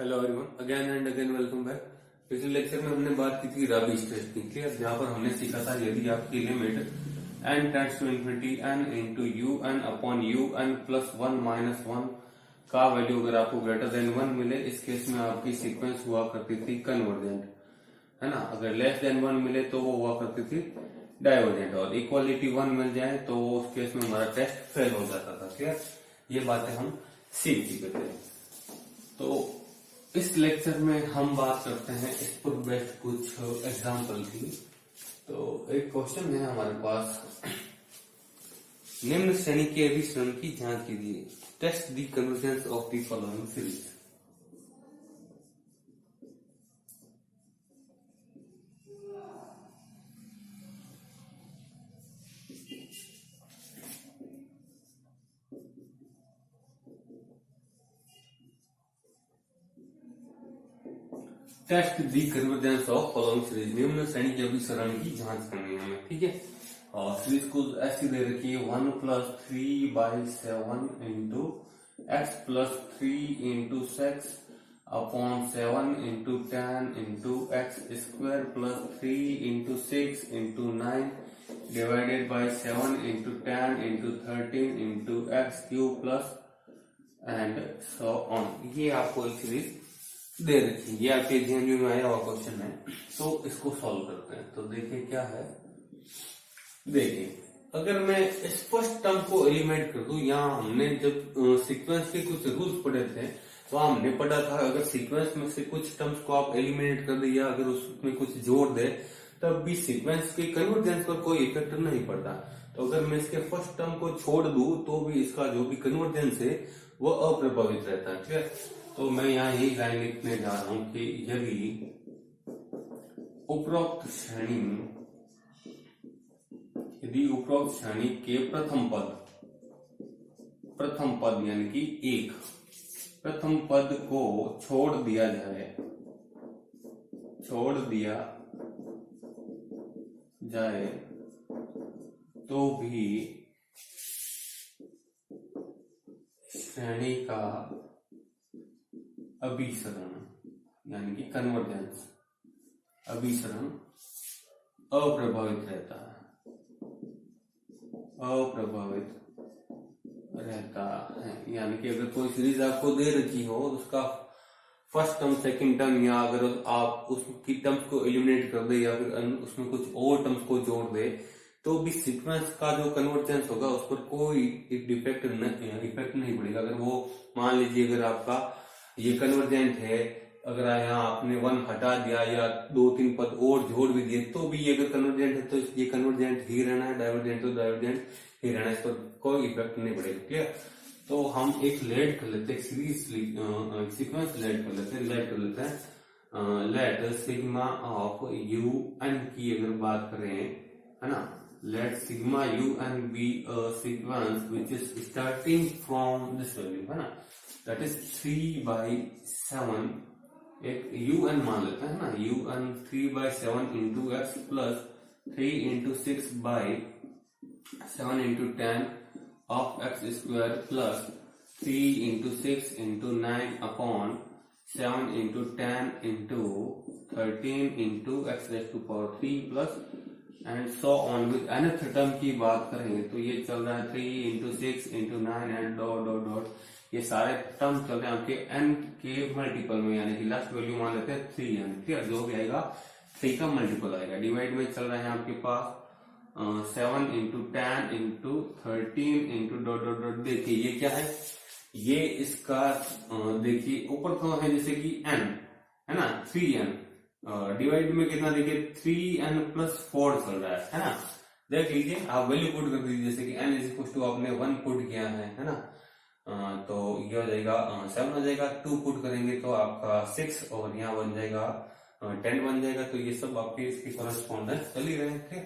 Hello everyone, again and again welcome back. पिछले lecture में हमने बात की थी राबीज टेस्ट की, क्लियर। जहां पर हमने सीखा था यदि आपकी limit n tends to infinity n into you N upon you N plus 1 minus 1 का वैल्यू अगर आपको ग्रेटर देन 1 मिले, इस केस में आपकी सीक्वेंस हुआ करती थी कन्वर्जेंट, है ना। अगर लेस देन 1 मिले तो वो हुआ करती थी डाइवर्जेंट, और इक्वालिटी 1 मिल जाए तो उस केस में हमारा टेस्ट फेल हो जाता था, क्लियर। ये बातें हम सीख चुके थे। तो इस लेक्चर में हम बात करते हैं इस पर बेस्ड कुछ एग्जाम्पल की। तो एक क्वेश्चन है हमारे पास, निम्न श्रेणी के अभिसरण की जांच कीजिए, test the convergence of the following series. Test the convergence of following series, निम्न श्रेणी के अभिसरण की जांच करनी है हमें, ठीक है। और सीरीज को ऐसी दे रखी है 1 plus 3/7 into x plus 3 into 6 upon 7 into 10 into x square plus 3 into 6 into 9 divided by 7 into 10 into 13 into x cube plus and so on. ये आपको एक सीरीज दे रखी, ये आपके जेएनयू में आया हुआ क्वेश्चन है। तो इसको सॉल्व करते हैं। तो देखिए क्या है, देखिए अगर मैं इस फर्स्ट टर्म को एलिमिनेट कर दूं, यहाँ हमने जब सीक्वेंस के कुछ रूल्स पढ़े थे तो हमने पढ़ा था अगर सीक्वेंस में से कुछ टर्म्स को आप एलिमिनेट कर दे या अगर उसमें कुछ जोड़ दे तब भी सीक्वेंस के कन्वर्जेंस पर कोई इफेक्ट नहीं पड़ता। तो अगर मैं इसके फर्स्ट टर्म को छोड़ दूं तो भी इसका जो भी कन्वर्जेंस है वो अप्रभावित रहता है, ठीक है। तो मैं यहाँ यही लाइन लिखने जा रहा हूं कि यदि उपरोक्त श्रेणी के प्रथम पद यानी कि एक प्रथम पद को छोड़ दिया जाए तो भी श्रेणी का अभिसरण यानी कि कन्वर्जेंस अभिसरण अप्रभावित रहता है। यानी कि अगर कोई सीरीज आपको दे रखी हो उसका फर्स्ट टर्म सेकंड टर्म या अगर आप उसकी टर्म्स को एलिमिनेट कर दे या फिर उसमें कुछ और टर्म्स को जोड़ दे तो भी सीक्वेंस का जो कन्वर्जेंस होगा उस पर कोई इफेक्ट नहीं पड़ेगा। अगर वो मान लीजिए अगर आपका ये कन्वर्जेंट है, अगर यहाँ आपने 1 हटा दिया या 2-3 पद और जोड़ भी दिए तो भी ये अगर कन्वर्जेंट है तो ये कन्वर्जेंट ही रहना है, डाइवर्जेंट तो डाइवर्जेंट ही रहना है, इस पर कोई इफेक्ट नहीं पड़ेगा, क्लियर। तो हम एक लेट कर लेते हैं, सीरीज सीक्वेंस लेट कर लेते हैं। Let sigma of U N की अगर बात करें, है ना, let sigma U N be a sequence which is starting from this value, है ना, दैट इज 3/7। एक यू एन मान लेते हैं ना, U N 3/7 into x plus 3 into 6/7 into 10 of x square plus 3 into 6 into 9 upon 7 into 10 into 13 into x raise to power 3 plus and so on. With nth term की बात करें तो ये चल रहा है 3 into 6 into 9 and dot dot dot, ये सारे टर्म चल रहे हैं आपके n के मल्टीपल में, यानी कि लास्ट वैल्यू मान लेते हैं 3n, क्लियर। जो भी आएगा 3 का मल्टीपल आएगा। डिवाइड में चल रहा है आपके पास 7 into 10 into 13 into dot dot dot. देखिए ये क्या है, ये इसका देखिए ऊपर तो है जैसे कि n है ना, 3n, डिवाइड में कितना देखिए 3n प्लस 4 चल रहा है ना। देख लीजिए, आप वैल्यू पुट कर दीजिए, जैसे कि n इज इक्वल टू आपने 1 पुट किया है ना, तो ये हो जाएगा 7 हो जाएगा। 2 पुट करेंगे तो आपका 6 और यहाँ बन जाएगा 10 बन जाएगा। तो ये सब आपके इसकी कॉरेस्पॉन्डेंस चल ही रहे थे।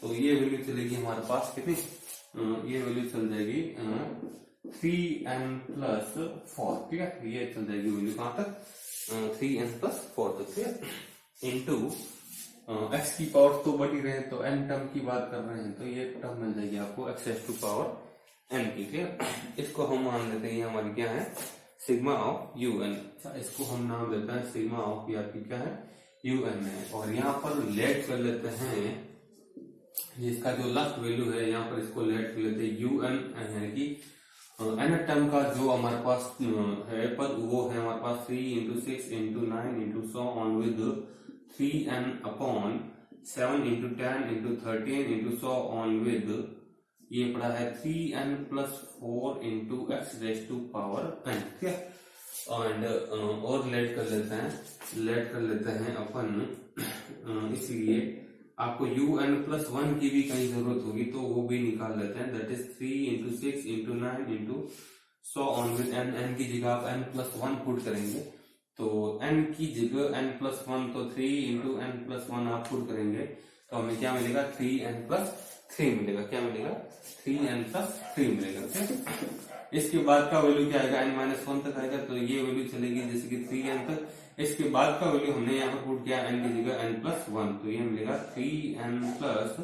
तो ये वैल्यू चलेगी हमारे पास कितनी, ये वैल्यू चल जाएगी 3n प्लस 4, ठीक है। ये चल जाएगी वैल्यू कहां तक, 3n प्लस 4 तक, ठीक है। इंटू एक्स की पावर तो बढ़ी रहे तो n टर्म की बात कर रहे हैं तो ये टर्म मिल जाएगी आपको x raise to power n की, ठीक है। इसको हम मान लेते हैं, ये हमारी क्या है सिग्मा ऑफ यू एन। अच्छा, इसको हम नाम देते हैं सिग्मा ऑफ, ये आपकी क्या है, यू एन है। और यहाँ पर लेट कर लेते हैं जिसका जो लास्ट वैल्यू है, यहाँ पर इसको लेट कर लेते हैं यू एन, यानी कि एन टर्म का जो हमारे पास है पद, वो है हमारे पास 3 into 6 into 9 into so on with 3n upon 7 into 10 into 13 into so on with, ये पड़ा है 3n plus 4 into x raise to power n। ठीक है, एंड और लेट कर लेते हैं अपन, इसलिए आपको un प्लस 1 की भी कहीं जरूरत होगी तो वो भी निकाल लेते हैं। That is 3 into 6 into 9 into so on with n की जगह आप n प्लस 1 पुट करेंगे, तो n की जगह n प्लस 1, तो 3 इंटू n प्लस 1 आप पुट करेंगे तो हमें क्या मिलेगा, 3n प्लस 3 मिलेगा। क्या मिलेगा, 3n प्लस 3 मिलेगा। ठीक, इसके बाद का वैल्यू क्या आएगा, n माइनस 1 तक आएगा, तो ये वैल्यू चलेगी जैसे कि 3n तक। इसके बाद का वैल्यू हमने यहाँ पर पुट किया n की जगह n प्लस 1, तो ये मिलेगा 3n प्लस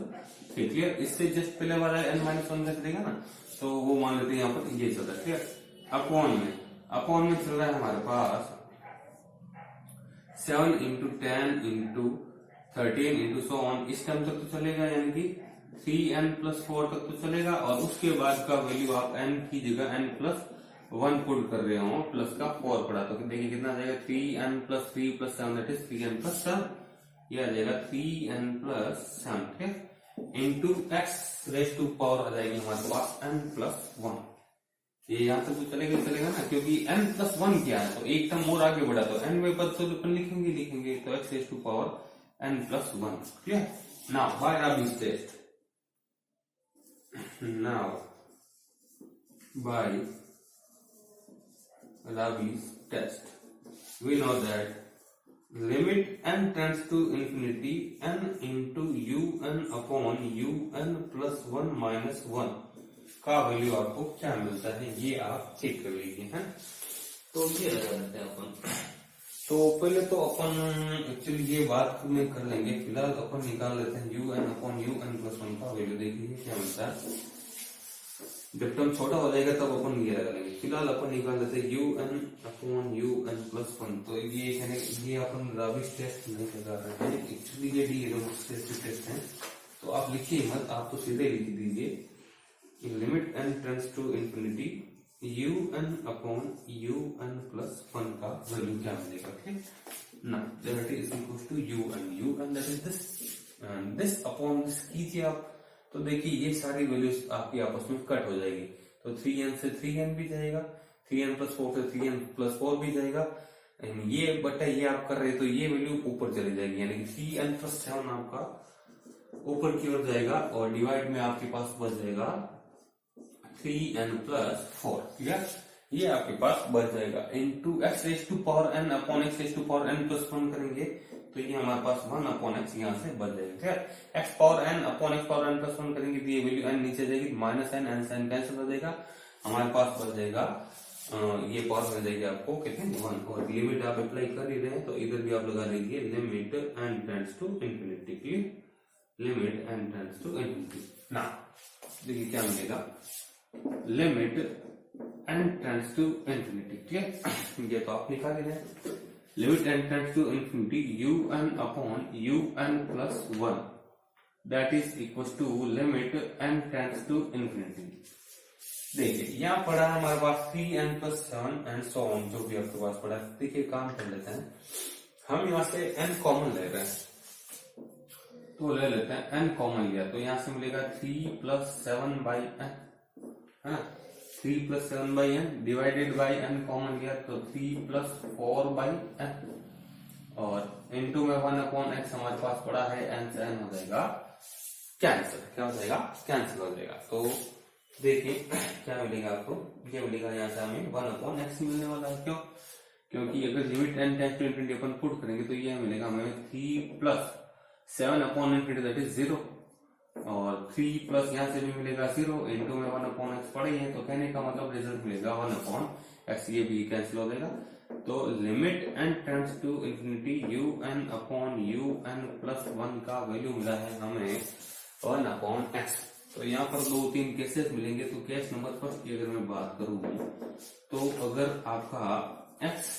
3। क्लियर, इससे जस्ट पहले वाला n माइनस 1 रख देगा ना, तो वो मान लेते हैं यहाँ पर ये चल रहा है। क्लियर, अपॉन में चल रहा है हमारे पास 7 into 10 into 13 into so on, इस टाइम तक तो चलेगा, यानी कि 3n प्लस 4 तक तो चलेगा। और उसके बाद का वैल्यू आप n की जगह n प्लस 1 पुट कर रहे हो, प्लस का 4 पड़ा, तो देखिए कितना आ जाएगा, 3n plus 3 plus 7, that is 3n plus 7, ये आ जाएगा 3n प्लस 7। ठीक है, into x raise to power आ जाएगी हमारे पास n प्लस 1। ये यहाँ तक तो चलेगा ना, क्योंकि n प्लस 1 क्या है, तो एक टर्म और आगे बढ़ा तो n में पद तो अपन लिखेंगे, तो x raise to power n plus 1। Clear, now by Raabe's test, now by Rabi's test we know that limit n tends to infinity n into un upon un plus 1 minus 1 का value आपको क्या मिलता है, ये आप check कर लीजिए। हैं, तो ये लगा लेते हैं अपन। तो पहले तो अपन एक्चुअली ये बात में कर लेंगे, फिलहाल अपन निकाल लेते हैं un अपॉन un प्लस 1 का वैल्यू, देखिए क्या मिलता है। जब टर्म छोटा हो जाएगा तब अपन ये लगा लेंगे, फिलहाल अपन निकाल लेते हैं un अपॉन un प्लस 1। तो ये अपन राबिस टेस्ट नहीं लगा रहे हैं, एक्चुअली ये डी टेस्ट है, तो आप लिखिए मत, आप तो सीधे लिख दीजिए limit n tends to infinity un upon un plus 1 का वैल्यू क्या मिलेगा। ठीक, ना that is equal to un that is this, and this upon this कीजिए आप, तो देखिए ये सारी वैल्यूज आपकी आपस में कट हो जाएगी, तो 3n से 3n भी जाएगा, 3n प्लस 4 से 3n प्लस 4 भी जाएगा, ये बटा ये आप कर रहे हैं तो ये वैल्यू ऊपर चली जाएगी, यानी कि 3n प्लस 7 आपका ऊपर की ओर जाएगा, और डिवाइड में आपके पास बच जाएगा 3n प्लस 4। ठीक, ये आपके पास बच जाएगा into x raise to power n upon x raise to power n plus 1 करेंगे, तो ये हमारे पास 1 अपॉन एक्स यहाँ से बच जाएगा। ठीक है, x power n upon x power n plus 1 करेंगे तो ये वैल्यू n नीचे जाएगी, माइनस n से n कैंसिल हो जाएगा, हमारे पास बच जाएगा ये पावर मिल जाएगी आपको कितने 1। और लिमिट आप अप्लाई कर ही रहे हैं तो इधर भी आप लगा लीजिए limit n tends to infinity, limit n tends to infinity. ना देखिए क्या मिलेगा, limit n tends to infinity. ठीक है, ये तो आप निकाल ही रहे हैं, limit n tends to infinity un upon un plus 1 that is equal to limit n tends to infinity. देखिए यहाँ पड़ा है हमारे पास 3n plus 7 and so on, जो भी आपके पास पड़ा है। देखिए काम कर लेते हैं, हम यहाँ से n कॉमन ले रहे हैं, तो ले लेते हैं n कॉमन लिया तो यहाँ से मिलेगा 3 प्लस 7 बाई n, है ना, 3 plus 7 by n divided by n common लिया तो 3 प्लस 4 बाई n, और इनटू में 1 अपॉन x हमारे पास पड़ा है n से n हो जाएगा कैंसिल, क्या हो जाएगा कैंसिल हो जाएगा। तो देखिए क्या मिलेगा आपको, ये मिलेगा यहाँ से हमें 1 अपॉन x मिलने वाला है। क्यों, क्योंकि अगर limit n tends to infinity अपन पुट करेंगे तो ये मिलेगा हमें 3 plus 7 upon infinity that is 0, और 3 प्लस यहाँ से भी मिलेगा 0, इनटू में 1 अपॉन x पड़े हैं, तो कहने का मतलब रिजल्ट मिलेगा 1 अपॉन x, ये भी कैंसिल हो जाएगा। तो limit n tends to infinity un upon un plus 1 का वैल्यू मिला है हमें 1 अपॉन x। तो यहाँ पर 2-3 केसेस मिलेंगे। तो केस नंबर फर्स्ट की अगर मैं बात करूं तो अगर आपका x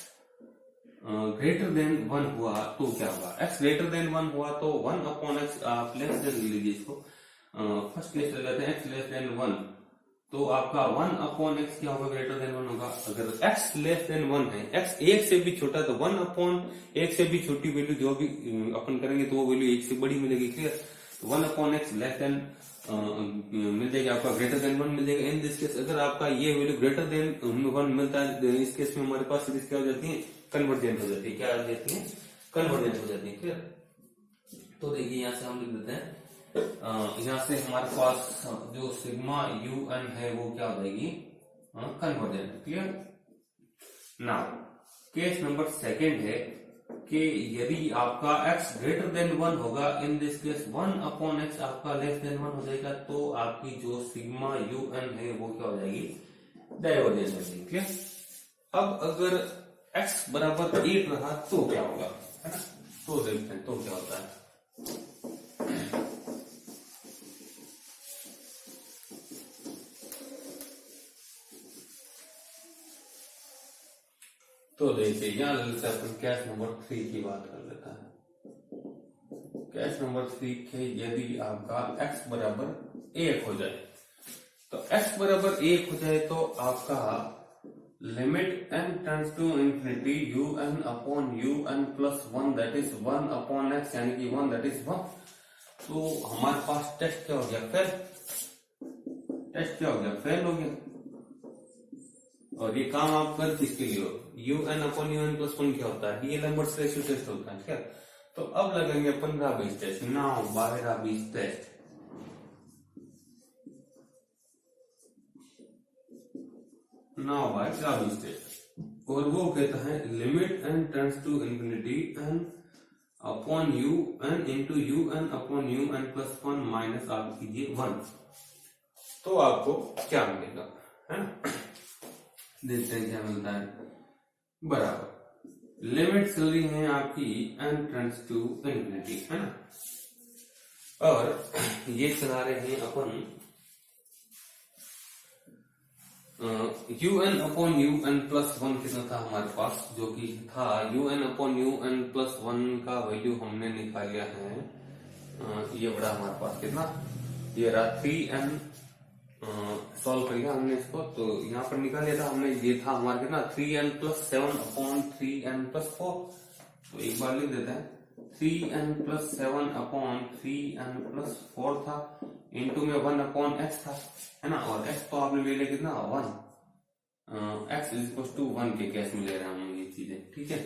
ग्रेटर देन 1 हुआ तो क्या होगा, x ग्रेटर देन 1 हुआ तो 1 अपॉन एक्स आप लेस देन लीजिए इसको, फर्स्ट केस ले लेते हैं x लेस देन 1, तो आपका 1 अपॉन एक्स क्या होगा, ग्रेटर देन 1 होगा। अगर x लेस देन 1 है, x 1 से भी छोटा तो 1 अपॉन 1 से भी छोटी वैल्यू जो भी अपन करेंगे तो वो वैल्यू 1 से बड़ी मिलेगी, क्लियर। तो 1 अपॉन एक्स लेस देन मिल जाएगा आपका ग्रेटर देन 1 मिल जाएगा। इन दिस केस अगर आपका ये वैल्यू ग्रेटर देन 1 मिलता है, इस केस में हमारे पास सीरीज क्या हो जाती है, कन्वर्जेंट हो जाती है। क्या हो जाती है, कन्वर्जेंट हो जाती है, क्लियर। तो देखिए यहाँ से हम लिख देते हैं, यहाँ से हमारे पास जो सिग्मा यू एन है वो क्या हो जाएगी, convergent, clear. Now case number second है कि यदि आपका x ग्रेटर देन 1 होगा, in this case 1 upon x आपका लेस देन 1 हो जाएगा, तो आपकी जो सिग्मा यू एन है वो क्या हो जाएगी, डाइवर्जेंट हो जाएगी, क्लियर। अब अगर x बराबर 8 रहा तो क्या होगा, है ना, तो देखते हैं तो क्या होता है। तो देखिए यहाँ अपन केस नंबर 3 की बात कर लेता है। केस नंबर 3 के यदि आपका x बराबर 1 हो जाए, तो x बराबर 1 हो जाए तो आपका limit n tends to infinity u N upon you N plus 1 that is 1 upon x, यानी कि 1 दैट इज 1। तो हमारे पास टेस्ट क्या हो गया, फेल। टेस्ट क्या हो गया, फेल हो गया। और ये काम आप कर किसके लिए हो, u N upon you N plus 1 क्या होता है, ये नंबर्स रेशियो टेस्ट होता है, क्या। तो अब लगेंगे अपन Raabe's test. Now by Raabe's test, now by Raabe's test, और वो कहता है limit n tends to infinity n upon you n into you N upon you N plus 1 minus आप कीजिए 1, तो आपको क्या मिलेगा, है ना। देखते हैं क्या मिलता है, बराबर लिमिट चल रही है आपकी n टेंड्स टू इंफिनिटी, है ना, और ये चला रहे हैं अपन u N upon you N plus 1 कितना था हमारे पास, जो कि था u N upon you N plus 1 का वैल्यू हमने निकाल लिया है, ये बड़ा हमारे पास कितना, ये रहा 3n, सॉल्व करिए हमने इसको, तो यहाँ पर निकाल लिया था हमने, ये था हमारे कितना 3n plus 7 upon 3n plus 4। तो एक बार लिख देते हैं 3n plus 7 upon 3n plus 4 था, इंटू में 1 अपॉन x था, है ना, और x तो आपने ले लिया कितना 1, x इज इक्वल टू 1 के केस में ले रहे हैं हम ये चीजें, ठीक है।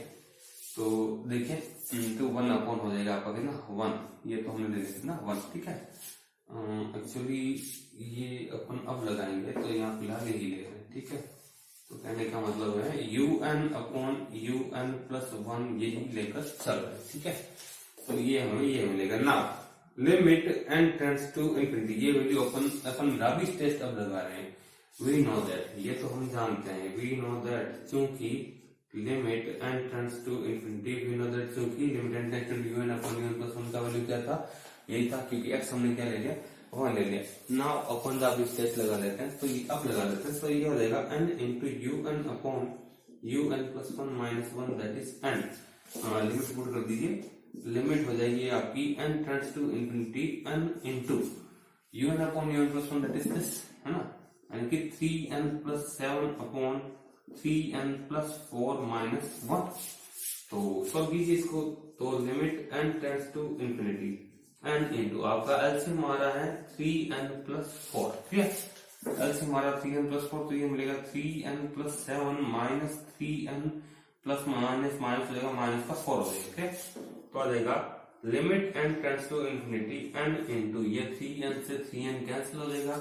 तो देखिए इंटू 1 अपॉन हो जाएगा आपका कितना 1, ये तो हमने ले लिया कितना 1, ठीक है। एक्चुअली ये अपन अब लगाएंगे तो यहाँ फिलहाल यही ले रहे हैं, ठीक है। तो कहने का मतलब है u N upon you N plus 1 यही लेकर चल रहे हैं, ठीक है। तो ये हमें ये मिलेगा ना, limit n tends to infinity, ये वैल्यू अपन राबीज टेस्ट अब लगा रहे हैं। वी नो दैट, ये तो हम जानते हैं, वी नो दैट चूंकि limit n tends to infinity, we know that चूंकि limit n tends to u N upon you N plus 1 का वैल्यू क्या था, यही था, क्योंकि x हमने क्या ले लिया 1 ले लिया। नाउ अपन राबीज टेस्ट लगा लेते हैं, तो ये अब लगा लेते हैं, तो ये हो जाएगा n into you N upon you N plus 1 minus 1 that is n, limit put कर दीजिए, लिमिट हो जाएगी आपकी n tends to infinity n into you N upon you N plus 1 that is this, है ना, यानी कि 3n plus 7 upon 3n plus 4 minus 1। तो सॉल्व कीजिए इसको, तो limit n tends to infinity n into आपका एलसीएम आ रहा है 3n प्लस 4, ठीक है। एलसीएम हमारा 3n प्लस 4, तो ये मिलेगा 3n plus 7 minus 3n plus minus minus हो जाएगा, माइनस का 4 हो जाएगा, ठीक है। तो आ जाएगा limit n tends to infinity n into ये 3n से 3n कैंसिल हो जाएगा,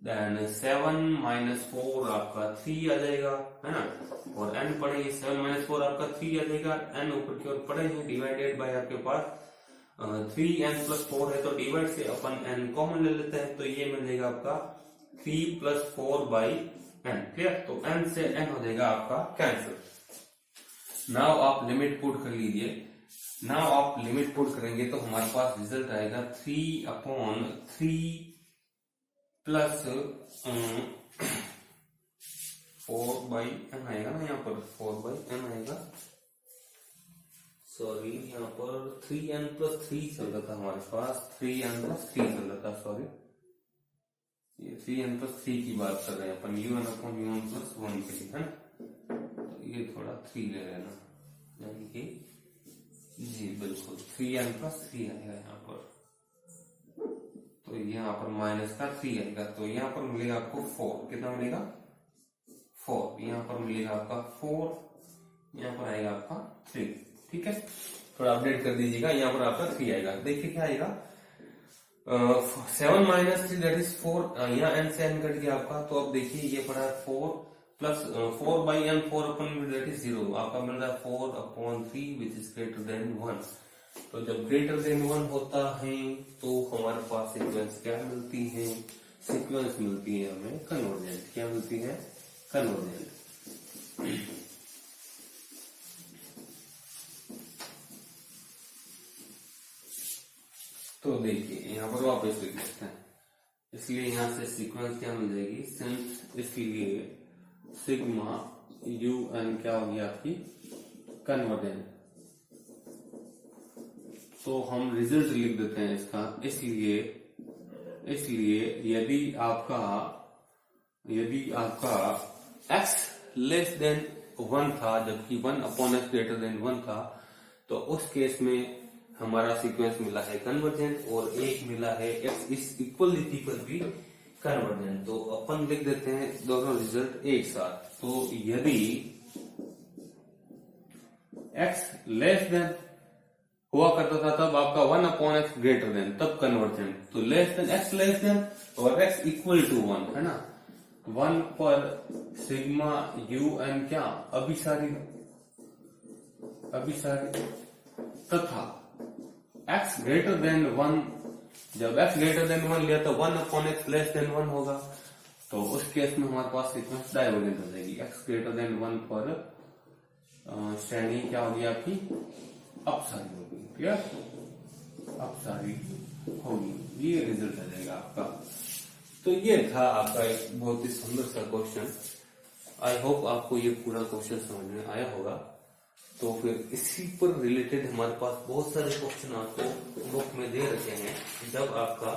देन 7 माइनस 4 आपका 3 आ जाएगा, है ना, और n पढ़ेंगे 7 माइनस 4 आपका 3 आ जाएगा, n ऊपर की ओर पढ़ेंगे, डिवाइडेड बाय आपके पास 3n प्लस 4 है, तो डिवाइड से अपन n कॉमन ले लेते हैं, तो ये मिल जाएगा आपका 3 प्लस 4 बाई n, क्लियर। तो n से n हो जाएगा आपका कैंसिल। नाउ आप लिमिट पुट कर लीजिए, नाउ आप लिमिट पुट करेंगे तो हमारे पास रिजल्ट आएगा 3 अपॉन 3 प्लस 4/n आएगा ना, यहाँ पर 4/n आएगा, सॉरी यहाँ पर 3n+3 चल रहा था हमारे पास, 3n+3 चल रहा था, सॉरी ये 3n+3 की बात कर रहे हैं अपन, un/un+1 के लिए, है ना। तो ये थोड़ा 3 ले लेना, यानी कि जी बिल्कुल 3n+3 आएगा यहाँ पर। तो यहाँ पर माइनस का 3 आएगा, तो यहाँ पर मिलेगा आपको 4, कितना मिलेगा 4, यहाँ पर मिलेगा आपका 4, यहाँ पर आएगा आपका 3, ठीक है। थोड़ा अपडेट कर दीजिएगा, यहाँ पर आपका 3 आएगा। देखिए क्या आएगा, 7 - 3 दैट इज 4, यहाँ n से n कट गया आपका, तो अब देखिए ये पड़ा 4 plus 4/n, 4/n that is 0, आपका मिल रहा है 4/3 विच इज ग्रेटर देन 1। तो जब ग्रेटर देन 1 होता है तो हमारे पास सीक्वेंस क्या मिलती है, सीक्वेंस मिलती है हमें कन्वर्जेंट। क्या मिलती है, कन्वर्जेंट। तो देखिए यहाँ पर वापस लिख सकते हैं, इसलिए यहाँ से सीक्वेंस क्या मिल जाएगी, सिंस, इसलिए सिग्मा un क्या होगी आपकी, कन्वर्जेंट। तो हम रिजल्ट लिख देते हैं इसका, इसलिए यदि आपका x लेस देन 1 था, जबकि 1/x ग्रेटर देन 1 था, तो उस केस में हमारा सीक्वेंस मिला है कन्वर्जेंट, और एक मिला है x इज इक्वल पर भी कन्वर्जेंट। तो अपन लिख देते हैं दोनों रिजल्ट एक साथ। तो यदि x लेस देन हुआ करता था तब आपका 1/x ग्रेटर देन, तब कन्वर्जेंट। तो less than, x less than और x इक्वल टू 1, है ना। 1 पर सिग्मा un क्या अभिसारी तथा x ग्रेटर देन 1, जब x ग्रेटर देन 1 लिया तो 1/x लेस देन 1 होगा, तो उस केस में हमारे पास सीक्वेंस डाइवर्जेंट हो जाएगी। x ग्रेटर देन 1 पर श्रेणी क्या होगी आपकी, अपसारी होगी, क्लियर, अपसारी होगी, ये रिजल्ट आ जाएगा आपका। तो ये था आपका एक बहुत ही सुंदर सा क्वेश्चन। आई होप आपको ये पूरा क्वेश्चन समझ में आया होगा। तो फिर इसी पर रिलेटेड हमारे पास बहुत सारे क्वेश्चन आपको बुक में दे रखे हैं। जब आपका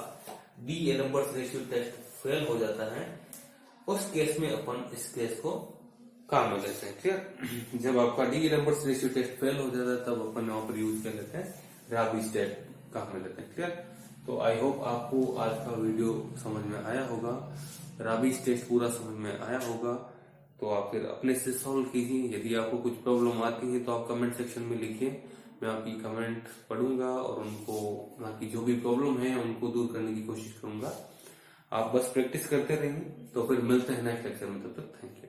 d'Alembert ratio test fail हो जाता है, उस केस में अपन इस केस को काम में लेते हैं, क्लियर। जब आपका d'Alembert ratio test fail हो जाता है तब अपन वहां पर यूज कर लेते हैं राबी टेस्ट, काम में लेते हैं, क्लियर। तो आई होप आपको आज का वीडियो समझ में आया होगा, राबी टेस्ट पूरा समझ में आया होगा। तो आप फिर अपने से सॉल्व कीजिए। यदि आपको कुछ प्रॉब्लम आती है तो आप कमेंट सेक्शन में लिखिए, मैं आपकी कमेंट पढ़ूंगा और उनको, आपकी जो भी प्रॉब्लम है उनको दूर करने की कोशिश करूंगा। आप बस प्रैक्टिस करते रहिए। तो फिर मिलते हैं नेक्स्ट लेक्चर में, तब तक थैंक यू।